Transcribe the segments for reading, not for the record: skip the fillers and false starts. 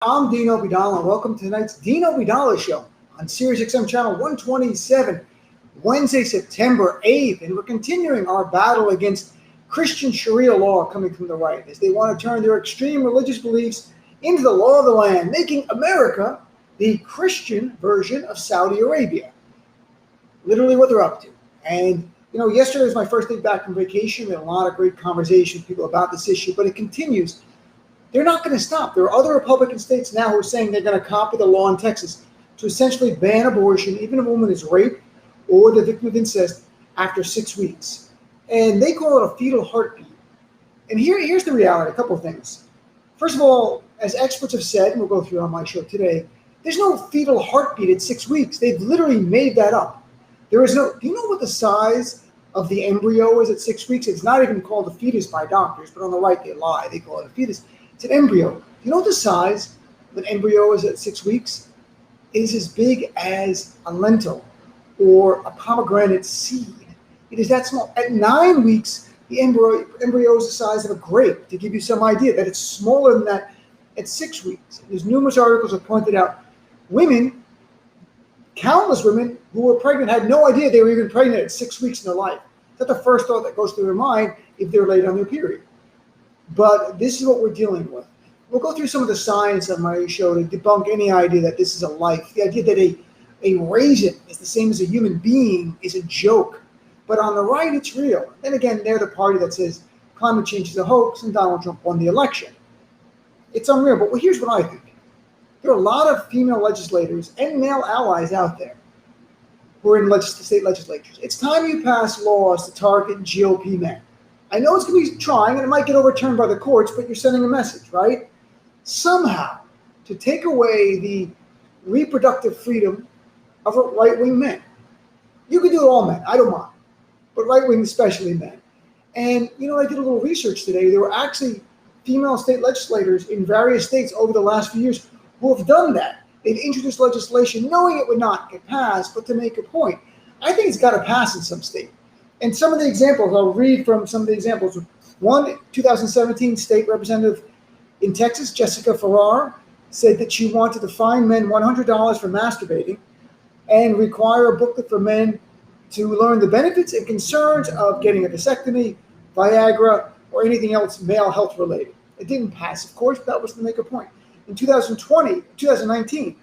I'm Dino Vidal, and welcome to tonight's Dino Vidal Show on SiriusXM Channel 127, Wednesday, September 8th. And we're continuing our battle against Christian Sharia law coming from the right as they want to turn their extreme religious beliefs into the law of the land, making America the Christian version of Saudi Arabia. Literally what they're up to. And, yesterday was my first day back from vacation. We had a lot of great conversation with people about this issue, but it continues. They're not going to stop. There are other Republican states now who are saying they're going to copy the law in Texas to essentially ban abortion, even if a woman is raped or the victim of incest, after 6 weeks. And they call it a fetal heartbeat. And here's the reality, a couple of things. First of all, as experts have said, and we'll go through it on my show today, there's no fetal heartbeat at 6 weeks. They've literally made that up. Do you know what the size of the embryo is at 6 weeks? It's not even called a fetus by doctors, but on the right they lie. They call it a fetus. It's an embryo. Do you know what the size of an embryo is at 6 weeks? It is as big as a lentil or a pomegranate seed. It is that small. At 9 weeks, the embryo is the size of a grape, to give you some idea that it's smaller than that at 6 weeks. There's numerous articles that pointed out countless women who were pregnant had no idea they were even pregnant at 6 weeks in their life. That's the first thought that goes through their mind if they're late on their period. But this is what we're dealing with. We'll go through some of the science on my show to debunk any idea that this is a life. The idea that a raisin is the same as a human being is a joke. But on the right, it's real. Then again, they're the party that says climate change is a hoax and Donald Trump won the election. It's unreal. But here's what I think. There are a lot of female legislators and male allies out there who are in state legislatures. It's time you pass laws to target GOP men. I know it's going to be trying, and it might get overturned by the courts, but you're sending a message, right? Somehow, to take away the reproductive freedom of right-wing men. You can do it all men, I don't mind, but right-wing especially men. And, I did a little research today. There were actually female state legislators in various states over the last few years who have done that. They've introduced legislation knowing it would not get passed, but to make a point. I think it's got to pass in some state. And some of the examples, I'll read from some of the examples. One, 2017 state representative in Texas, Jessica Farrar, said that she wanted to fine men $100 for masturbating and require a booklet for men to learn the benefits and concerns of getting a vasectomy, Viagra, or anything else male health related. It didn't pass, of course, but that was to make a point. In 2019,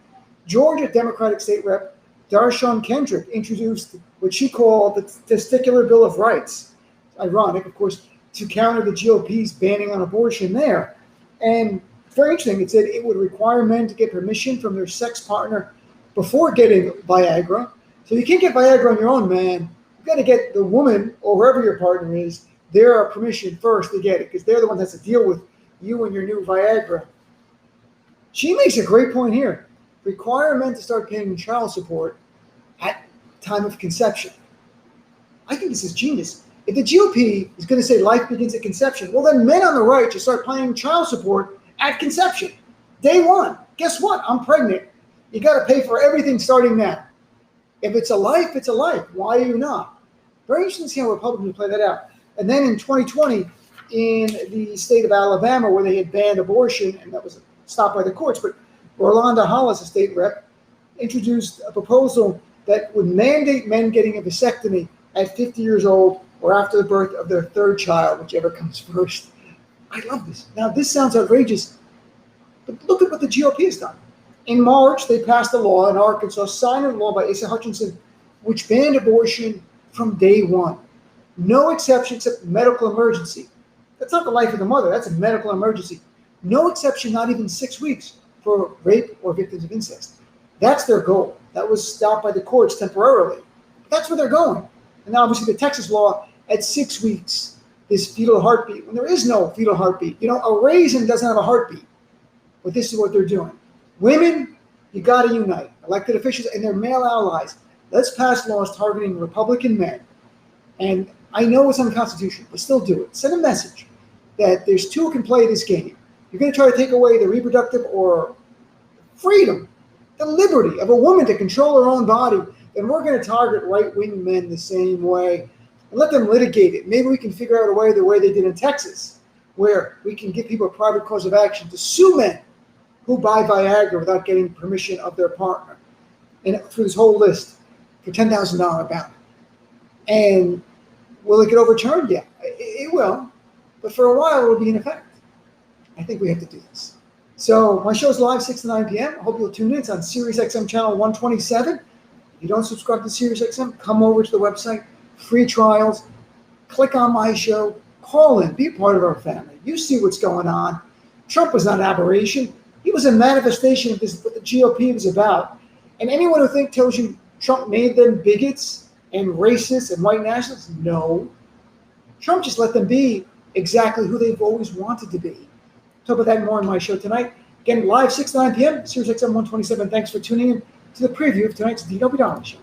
Georgia Democratic State Rep Darshan Kendrick introduced what she called the Testicular Bill of Rights. Ironic, of course, to counter the GOP's banning on abortion there. And very interesting, it said it would require men to get permission from their sex partner before getting Viagra. So you can't get Viagra on your own, man. You've got to get the woman or whoever your partner is, their permission first to get it, because they're the ones that have to deal with you and your new Viagra. She makes a great point here. Require men to start paying child support at time of conception. I think this is genius. If the GOP is going to say life begins at conception, well, then men on the right should start paying child support at conception. Day one. Guess what? I'm pregnant. You got to pay for everything starting now. If it's a life, it's a life. Why are you not? Very interesting to see how Republicans play that out. And then in 2020, in the state of Alabama, where they had banned abortion, and that was stopped by the courts, but Rolanda Hollis, a state rep, introduced a proposal that would mandate men getting a vasectomy at 50 years old or after the birth of their third child, whichever comes first. I love this. Now, this sounds outrageous, but look at what the GOP has done. In March, they passed a law in Arkansas, signed into law by Asa Hutchinson, which banned abortion from day one. No exception except medical emergency. That's not the life of the mother. That's a medical emergency. No exception, not even 6 weeks, for rape or victims of incest. That's their goal. That was stopped by the courts temporarily. That's where they're going. And now, obviously, the Texas law at 6 weeks, this fetal heartbeat, when there is no fetal heartbeat. A raisin doesn't have a heartbeat. But this is what they're doing. Women, you got to unite. Elected officials and their male allies. Let's pass laws targeting Republican men. And I know it's unconstitutional, but still do it. Send a message that there's two who can play this game. You're going to try to take away the reproductive or freedom, the liberty of a woman to control her own body, then we're going to target right-wing men the same way and let them litigate it. Maybe we can figure out a way the way they did in Texas, where we can give people a private cause of action to sue men who buy Viagra without getting permission of their partner, and through this whole list for $10,000 bounty. And will it get overturned? Yeah, it will. But for a while, it will be in effect. I think we have to do this. So my show is live 6 to 9 p.m. I hope you'll tune in. It's on SiriusXM channel 127. If you don't subscribe to SiriusXM, come over to the website. Free trials. Click on my show. Call in. Be a part of our family. You see what's going on. Trump was not an aberration. He was a manifestation of this, what the GOP was about. And anyone who tells you Trump made them bigots and racists and white nationalists, no. Trump just let them be exactly who they've always wanted to be. Talk about that more on my show tonight. Again, live 6 to 9 p.m., SiriusXM 127. Thanks for tuning in to the preview of tonight's DW Dollars Show.